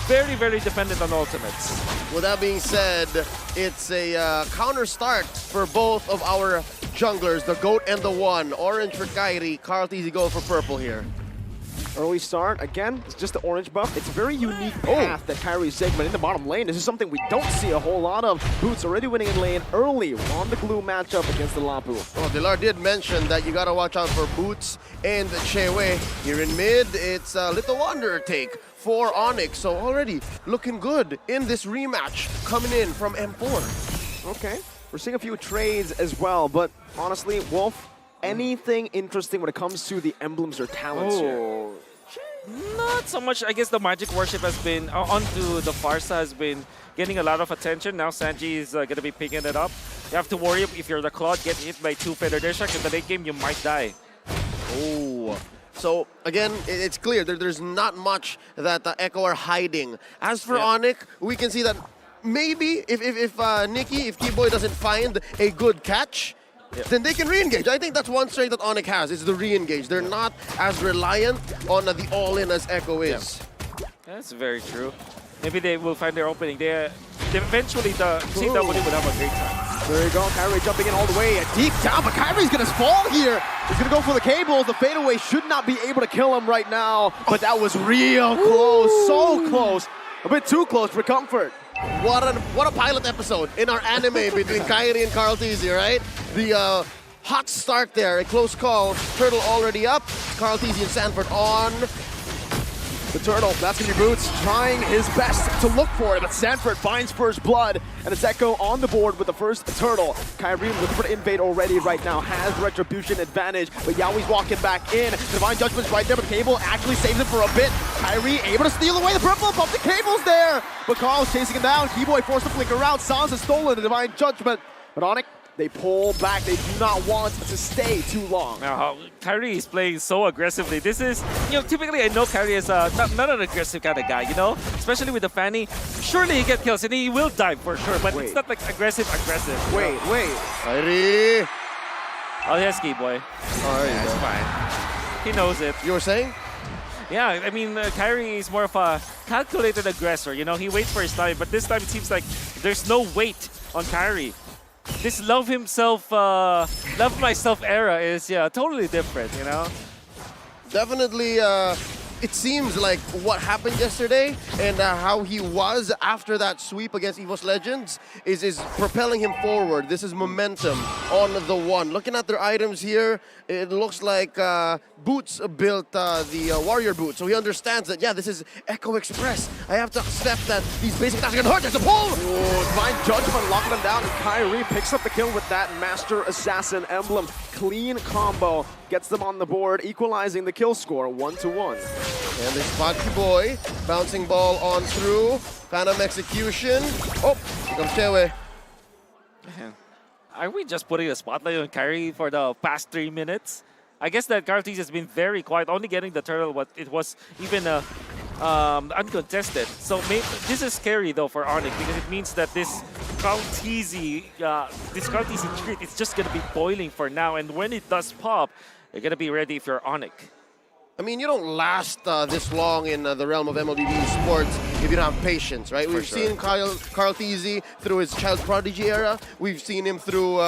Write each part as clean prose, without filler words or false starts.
very, very dependent on ultimates. With that being said, it's a counter start for both of our junglers, the GOAT and the One. Orange for Kairi, Carl-Tzy go for purple here. Early start, again, it's just the orange buff. It's a very unique path that Kairi is taking, but in the bottom lane, this is something we don't see a whole lot of. Boots already winning in lane early on the glue matchup against the Lapu. Well, Dilar did mention that you gotta watch out for Boots and Chewe. Here in mid, it's a Little Wanderer take for Onic, so already looking good in this rematch coming in from M4. Okay, we're seeing a few trades as well, but honestly, Wolf, anything interesting when it comes to the emblems or talents here? Not so much. I guess the Magic Worship has been, onto the Farsa has been getting a lot of attention. Now Sanji is going to be picking it up. You have to worry if you're the Claude, get hit by 2 Feather Air Strike. In the late game, you might die. Oh. So, again, it's clear there's not much that Echo are hiding. As for Onic, we can see that maybe if Keyboy doesn't find a good catch, then they can re-engage. I think that's one strength that Onic has, is the re-engage. They're not as reliant on the all-in as Echo is. That's very true. Maybe they will find their opening. They eventually, the Team W would have a great time. There you go, Kairi jumping in all the way, deep down, but Kairi's gonna fall here. He's gonna go for the cables. The fadeaway should not be able to kill him right now, but that was real close, so close. A bit too close for comfort. What a pilot episode in our anime between Kairi and Carl-Tzy, right? The hot start there, a close call. Turtle already up. Carl-Tzy and Sanford on. The Turtle, that's gonna be Boots, trying his best to look for it, but Sanford finds first blood, and it's Echo on the board with the first Turtle. Kairi looking for the invade already right now, has retribution advantage, but Yaoi's walking back in. Divine Judgment's right there, but Cable actually saves it for a bit. Kairi able to steal away the purple, bump the Cable's there, but Carl's chasing him down. Keyboy forced to flicker out, Sans has stolen the Divine Judgment, but Onic, they pull back. They do not want to stay too long. Now, Kairi is playing so aggressively. This is, typically I know Kairi is not an aggressive kind of guy, especially with the Fanny. Surely he get kills and he will die for sure, but it's not like aggressive. Wait. Kairi. Oh, yes, Keyboy. That's fine. He knows it. You were saying? Yeah, I mean, Kairi is more of a calculated aggressor. He waits for his time, but this time it seems like there's no wait on Kairi. This love myself era is totally different, Definitely, it seems like what happened yesterday and how he was after that sweep against EVOS Legends is propelling him forward. This is momentum on the One. Looking at their items here, it looks like Boots built the Warrior Boot, so he understands that, this is Echo Express. I have to accept that these basic attacks are gonna hurt. There's a pull! Divine Judgment locking him down, and Kairi picks up the kill with that Master Assassin emblem. Clean combo, gets them on the board, equalizing the kill score 1-1. And this Spotty Boy, bouncing ball on through, Phantom Execution. Oh, here comes Chewe. Are we just putting a spotlight on Kairi for the past 3 minutes? I guess that Carl-Tzy has been very quiet, only getting the turtle, but it was even uncontested. So this is scary though for Onic, because it means that this Carl-Tzy treat is just gonna be boiling for now, and when it does pop, you're gonna be ready if you're Onic. I mean, you don't last this long in the realm of MLB Esports if you don't have patience, right? We've seen Carl-Tzy through his Child Prodigy era. We've seen him through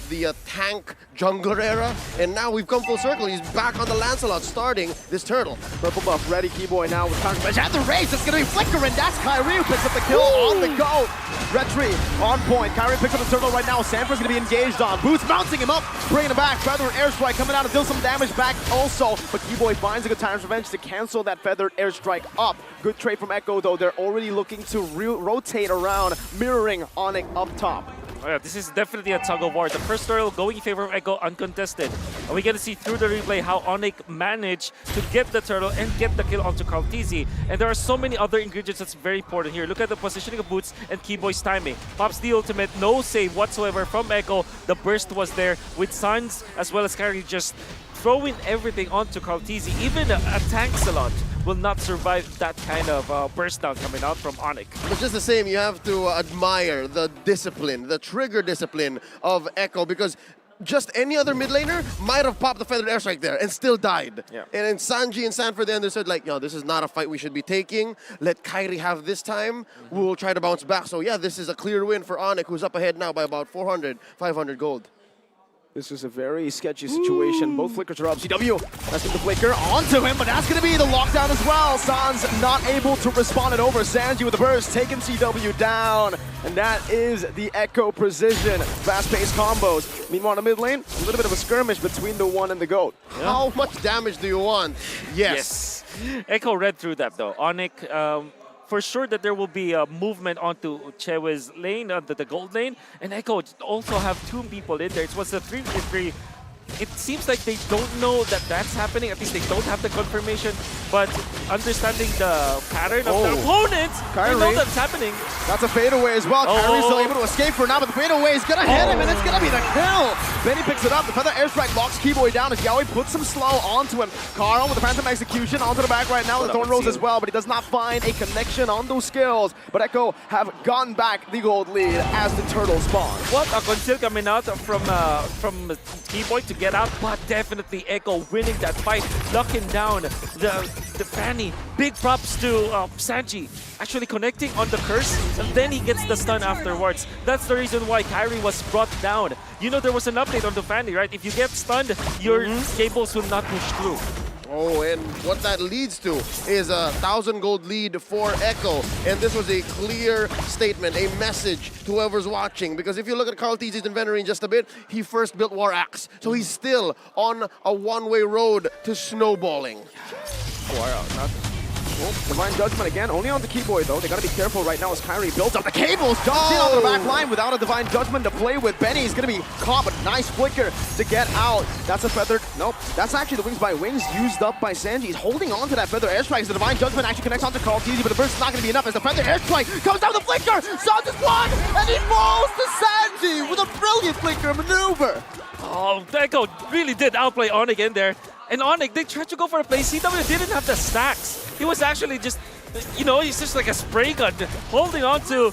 the tank jungler era. And now we've come full circle. He's back on the Lancelot starting this Turtle. Purple buff ready, Keyboy now with counter punch at the race. It's going to be flickering. That's Kairi who picks up the kill on the go. Retry on point. Kairi picks up the Turtle right now. Sanford's going to be engaged on. Boots mounting him up, bringing him back. Feathered Airstrike coming out to deal some damage back also. But Keyboy finds a good time's revenge to cancel that Feathered Airstrike up. Good trade from Echo though. They're already looking to rotate around, mirroring Onic up top. Oh yeah, this is definitely a tug of war. The first turtle going in favor of Echo uncontested. And we get to see through the replay how Onic managed to get the turtle and get the kill onto Carl-Tzy. And there are so many other ingredients that's very important here. Look at the positioning of Boots and Keyboy's timing. Pops the ultimate, no save whatsoever from Echo. The burst was there with Sans as well as Kairi just throwing everything onto Carl-Tzy. Even a Tanksalot will not survive that kind of burst down coming out from Onic. But just the same, you have to admire the discipline, the trigger discipline of Echo, because just any other mid laner might have popped the feathered airstrike there and still died. Yeah. And then Sanji and Sanford, they understood like, this is not a fight we should be taking. Let Kairi have this time. We'll try to bounce back. So yeah, this is a clear win for Onic, who's up ahead now by about 400, 500 gold. This is a very sketchy situation. Both flickers are up. CW pressing the flicker onto him, but that's going to be the lockdown as well. Sans not able to respond it over. Sanji with the burst, taking CW down. And that is the Echo Precision. Fast-paced combos. Meanwhile, in the mid lane, a little bit of a skirmish between the One and the Goat. Yeah. How much damage do you want? Yes. Echo read through that though. Onic, for sure that there will be a movement onto Chewe's lane, the gold lane, and Echo also have 2 people in there. It was a 3v3. It seems like they don't know that that's happening. At least they don't have the confirmation. But understanding the pattern of their opponents, they know that's happening. That's a fadeaway as well. Kyrie's still able to escape for now, but the fadeaway is going to hit him, and it's going to be the kill. Benny picks it up. The feather airstrike locks Keyboy down as Yaoi puts some slow onto him. Carl with the phantom execution onto the back right now with the Thorn Rose as well, but he does not find a connection on those skills. But Echo have gotten back the gold lead as the turtle spawn. What a conceal coming out from Keyboy to get out, but definitely Echo winning that fight, locking down the Fanny. Big props to Sanji actually connecting on the curse, and then he gets the stun afterwards. That's the reason why Kairi was brought down. You know, there was an update on the Fanny, right? If you get stunned, your cables will not push through. Oh, and what that leads to is a 1,000 gold lead for Echo. And this was a clear statement, a message to whoever's watching. Because if you look at Carl Tzi's inventory in just a bit, he first built War Axe. So he's still on a one-way road to snowballing. Oh, Divine Judgment again, only on the Keyboy though. They gotta be careful right now as Kairi builds up the cables, jumps in onto the back line without a Divine Judgment to play with. Benny's gonna be caught, but nice flicker to get out. That's a feathered, nope. That's actually the Wings by Wings used up by Sanji. He's holding on to that feather airstrike as the Divine Judgment actually connects onto Carl Tz, but the burst is not gonna be enough as the feather airstrike comes down the flicker. Sans is one, and he falls to Sanji with a brilliant flicker maneuver. Oh, Echo really did outplay Onic in there. And Onic, they tried to go for a play. CW didn't have the stacks. He was actually just, he's just like a spray gun, holding on to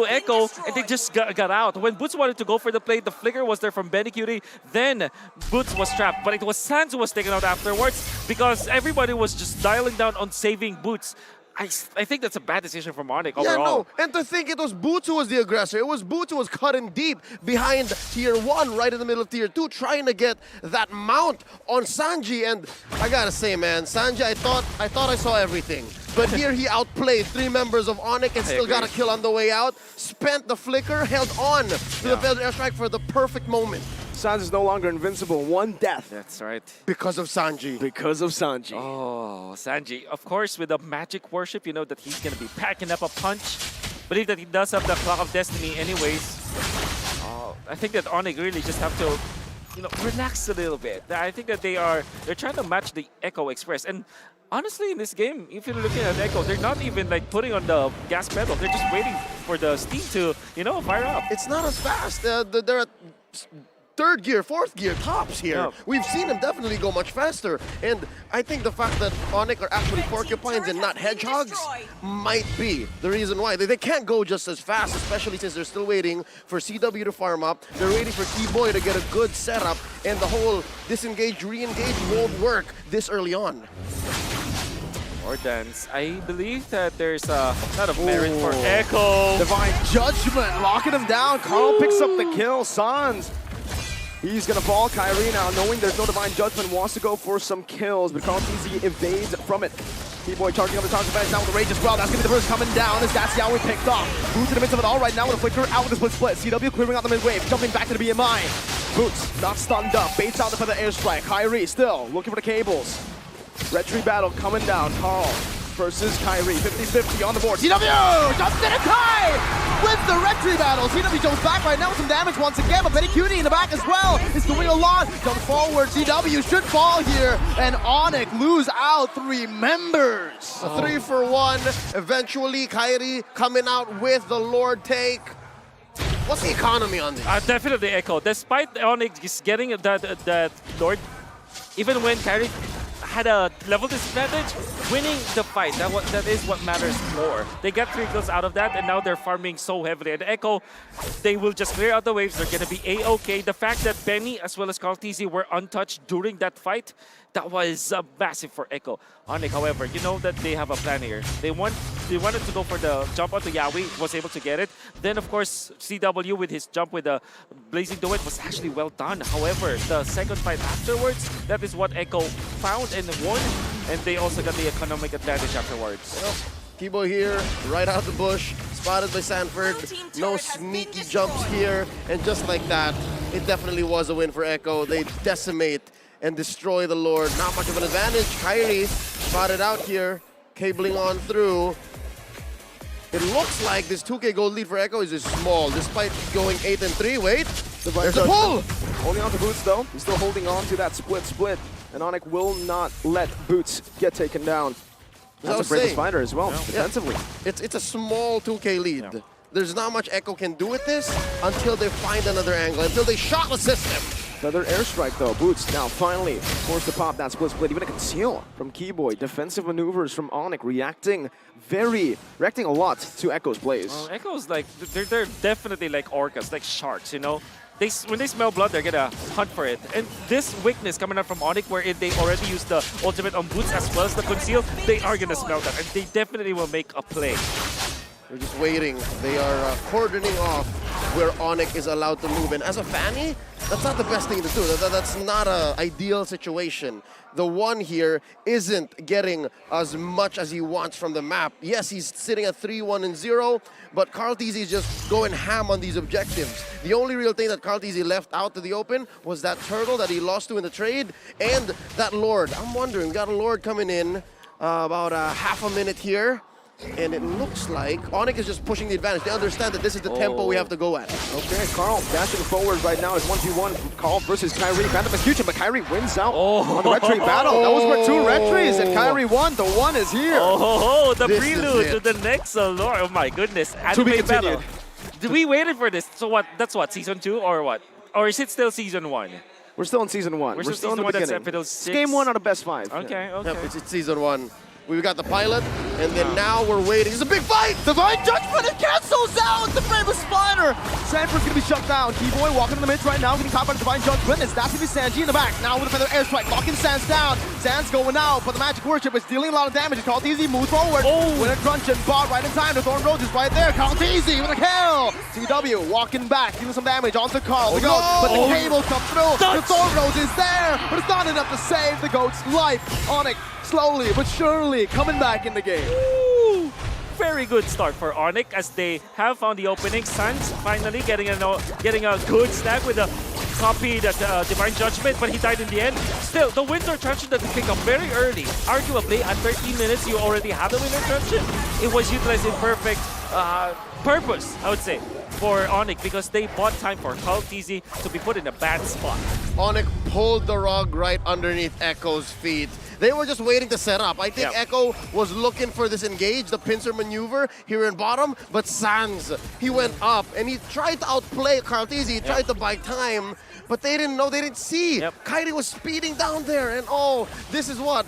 Echo, and they just got out. When Boots wanted to go for the play, the flicker was there from Benny Cutie. Then Boots was trapped, but it was Sans who was taken out afterwards because everybody was just dialing down on saving Boots. I think that's a bad decision from Onic overall. Yeah, no. And to think it was Boots who was the aggressor. It was Boots who was cutting deep behind Tier 1, right in the middle of Tier 2, trying to get that mount on Sanji. And I gotta say, man, Sanji, I thought I saw everything. But here he outplayed 3 members of Onic and still got a kill on the way out. Spent the flicker, held on to the feather airstrike for the perfect moment. Sans is no longer invincible. 1 death. That's right. Because of Sanji. Because of Sanji. Oh, Sanji. Of course, with the magic worship, you know that he's going to be packing up a punch. Believe that he does have the Clock of Destiny anyways. I think that Onic really just have to, relax a little bit. I think that they're trying to match the Echo Express. And honestly, in this game, if you're looking at Echo, they're not even like putting on the gas pedal. They're just waiting for the steam to, fire up. It's not as fast. They're at 3rd gear, 4th gear tops here. Yeah. We've seen them definitely go much faster. And I think the fact that Onic are actually porcupines and not hedgehogs might be the reason why. They can't go just as fast, especially since they're still waiting for CW to farm up. They're waiting for Keyboy to get a good setup, and the whole disengage, re-engage won't work this early on. Or dance. I believe that there's a lot of merit for Echo. Divine Judgment locking him down. Carl picks up the kill. Sans. He's going to fall. Kairi now, knowing there's no Divine Judgment, wants to go for some kills, but Carl Tz evades from it. Keyboy charging up the target advantage now with the rage as well. That's going to be the first coming down as that's Yaoi picked off. Boots in the midst of it all right now with a flicker out with the split. CW clearing out the mid wave, jumping back to the BMI. Boots not stunned up, baits out the feather airstrike. Kairi still looking for the cables. Red Tree battle coming down. Carl versus Kairi, 50-50 on the board. CW jumps in a tie! Wins the Red Tree battle. CW jumps back right now with some damage once again, but Benny Cutie in the back as well is doing a lot. Jumps forward. CW should fall here, and Onic lose out 3 members. A 3-for-1. Eventually, Kairi coming out with the Lord take. What's the economy on this? Definitely Echo. Despite Onic just getting that Lord, even when Kairi had a level disadvantage, winning the fight, that is what matters more. They got 3 kills out of that, and now they're farming so heavily. And Echo, they will just clear out the waves. They're going to be A-okay. The fact that Benny as well as Carlteasy were untouched during that fight, that was massive for Echo. Onic, however, you know that they have a plan here. They wanted to go for the jump onto Yawi, was able to get it. Then, of course, CW with his jump with the Blazing Duet was actually well done. However, the second fight afterwards, that is what Echo found and won. And they also got the economic advantage afterwards. Well, Kibo here, right out the bush, spotted by Sanford. No sneaky jumps here. And just like that, it definitely was a win for Echo. They decimate and destroy the Lord. Not much of an advantage. Kyrie spotted out here, cabling on through. It looks like this 2K gold lead for Echo is just small, despite going 8-3. Wait, there's a pull! Only on to Boots though. He's still holding on to that split. And Onic will not let Boots get taken down. That's a bravest fighter as well, defensively. It's a small 2K lead. Yeah. There's not much Echo can do with this until they find another angle, until they shot the system. Another airstrike though. Boots now finally forced to pop that split. Even a conceal from Keyboy. Defensive maneuvers from Onic, reacting a lot to Echo's plays. Echo's like, they're definitely like orcas, like sharks, you know? When they smell blood, they're gonna hunt for it. And this weakness coming out from Onic, where they already used the ultimate on Boots as well as the conceal, they are gonna smell that, and they definitely will make a play. They're just waiting. They are cordoning off where Onic is allowed to move. And as a Fanny, that's not the best thing to do. That's not an ideal situation. The one here isn't getting as much as he wants from the map. Yes, he's sitting at 3-1-0, but Carlteasy is just going ham on these objectives. The only real thing that Carlteasy left out to the open was that turtle that he lost to in the trade and that Lord. I'm wondering, we got a Lord coming in about half a minute here. And it looks like Onic is just pushing the advantage. They understand that this is the tempo we have to go at. Okay, Carl dashing forward right now. It's 1v1. Carl versus Kyrie. Phantom execution, but Kyrie wins out on the red tree battle. That was for 2 red trees, and Kyrie won. The 1 is here. The prelude to the next Lord. Oh my goodness. To be continued. Did we waited for this? So what? That's what, season 2 or what? Or is it still season 1? We're still in season 1. We're still in the beginning. It's game 1 out of best 5. Okay. Yep, it's season 1. We've got the pilot, and then now we're waiting. It's a big fight! Divine Judgment, it cancels out the bravest fighter! Sanford's gonna be shut down. Keyboy walking in the mid right now, getting caught by the Divine Judgment. It's that's gonna be Sanji in the back. Now with a feather airstrike, locking Sans down. Sans going out, but the Magic Worship is dealing a lot of damage. Carlteasy moves forward. Winner Truncheon bought right in time. The Thorn Rose is right there. Carlteasy with a kill! CW walking back, dealing some damage onto Carl. The Goat, but the cable comes through. The Thorn Rose is there, but it's not enough to save the Goat's life. Onic slowly but surely coming back in the game. Ooh, very good start for Onic as they have found the opening. Sans finally getting a good snag with a copy that Divine Judgment, but he died in the end. Still, the Winter Truncheon that picked up very early. Arguably, at 13 minutes, you already have the Winter Truncheon. It was utilized in perfect purpose, I would say, for Onic, because they bought time for Carlteasy to be put in a bad spot. Onic pulled the rug right underneath Echo's feet. They were just waiting to set up. I think Echo was looking for this engage, the pincer maneuver here in bottom, but Sans, he went up and he tried to outplay Carlteasy. He tried to buy time, but they didn't know, they didn't see. Kyrie was speeding down there, and this is what?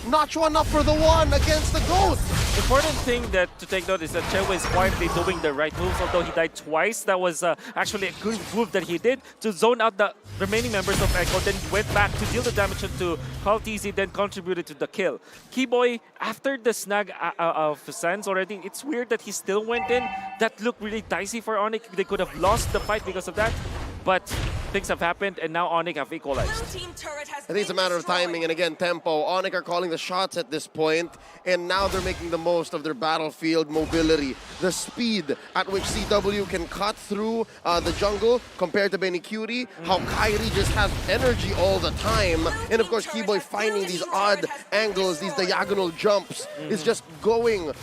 Notch 1 up for the 1 against the Goat. Important thing to take note is that Chewa is quietly doing the right moves, although he died twice. That was actually a good move that he did to zone out the remaining members of Echo, then went back to deal the damage to Carlteasy, then contributed to the kill. Keyboy, after the snag of Sans already, it's weird that he still went in. That looked really dicey for Onic. They could have lost the fight because of that. But things have happened, and now Onic have equalized. I think it's a matter of timing, and again, tempo. Onic are calling the shots at this point, and now they're making the most of their battlefield mobility. The speed at which CW can cut through the jungle compared to Benny Cutie, how Kyrie just has energy all the time, and of course, Keyboy finding these odd angles, these diagonal jumps, is just going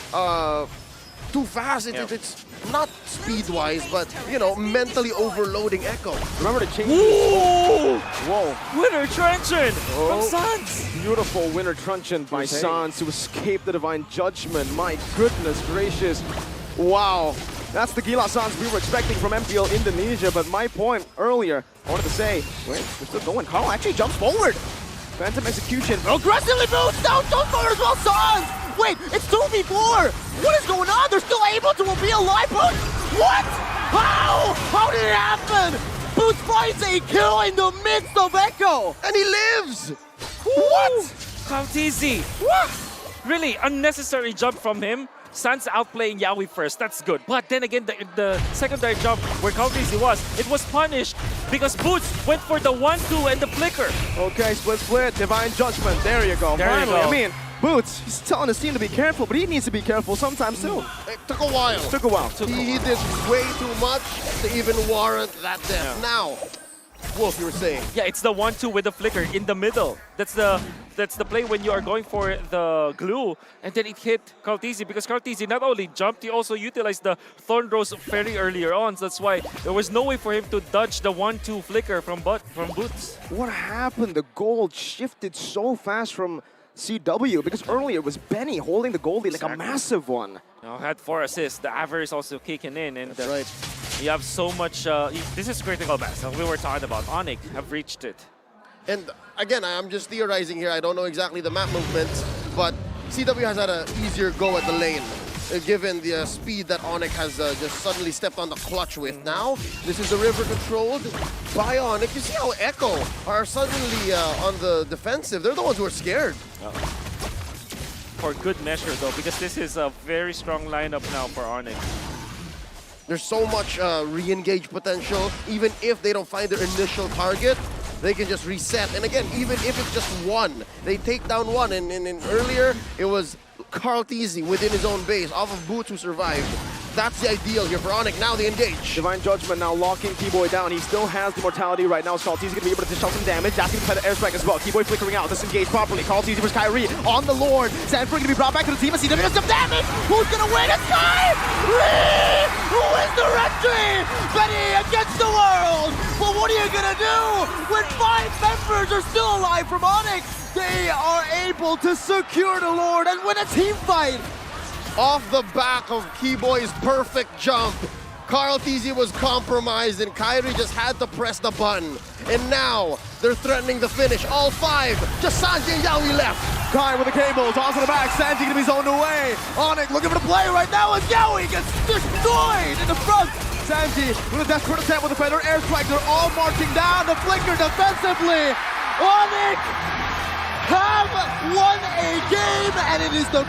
too fast. It's not speed-wise, but, you know, mentally overloading Echo. Remember to change. Whoa! Winter Truncheon from Sans. Beautiful Winter Truncheon by Sans to escape the Divine Judgment. My goodness gracious. Wow. That's the Gila Sans we were expecting from MPL Indonesia, but my point earlier, I wanted to say, wait, they're still going. Carl actually jumps forward. Phantom execution. Aggressively boots down. Don't fire as well. Sans. Wait, it's 2v4. What is going on? They're still able to be alive. Boots. What? How? How did it happen? Boots finds a kill in the midst of Echo. And he lives! What? Calteezy. What? Really unnecessary jump from him. Sans outplaying Yaoi first, that's good. But then again, the secondary jump where Calteezy was, it was punished because Boots went for the 1-2 and the flicker. Okay, split, divine judgment. There you go. There you Finally, go. I mean, Boots, he's telling his team to be careful, but he needs to be careful sometime soon. It took a while. Took a while. He did way too much to even warrant that death. Yeah. Now, Wolf, you were saying. Yeah, it's the 1-2 with the flicker in the middle. That's the play when you are going for the glue, and then it hit Calteezy because Calteezy not only jumped, he also utilized the Thorn Rose very earlier on. So that's why there was no way for him to dodge the 1-2 flicker from Boots. What happened? The gold shifted so fast from CW because earlier it was Benny holding the gold lead like a massive one. Now had 4 assists. The average also kicking in, and That's right. you have so much. This is critical mass. We were talking about Onic have reached it. And again, I'm just theorizing here. I don't know exactly the map movements, but CW has had an easier go at the lane, given the speed that Onic has just suddenly stepped on the clutch with. Now, this is a river controlled by Onic. You see how Echo are suddenly on the defensive. They're the ones who are scared. For good measure, though, because this is a very strong lineup now for Onic. There's so much re-engage potential. Even if they don't find their initial target, they can just reset. And again, even if it's just one, they take down one. And earlier, it was Calteezy within his own base, off of Boots who survived. That's the ideal here for Onic. Now they engage. Divine Judgment now locking Keyboy down. He still has the mortality right now. So Calteezy going to be able to dish out some damage. That's going to play the airstrike as well. Keyboy flickering out. Disengage properly. Calteezy versus Kyrie on the Lord. Sanford going to be brought back to the team. CW does some damage. Who's going to win? It's Kyrie! Who wins the retry? Benny against the world. But what are you going to do when 5 members are still alive from Onic? They are able to secure the Lord and win a team fight. Off the back of Keyboy's perfect jump, Calteezy was compromised and Kyrie just had to press the button. And now, they're threatening the finish. All 5, just Sanji and Yaoi left. Kai with the cable, toss to the back, Sanji gonna be zoned away. Onic looking for the play right now as Yaoi gets destroyed in the front. Sanji with a desperate attempt with the Predator airstrike. They're all marching down the flicker defensively. Onic have won a game, and it is the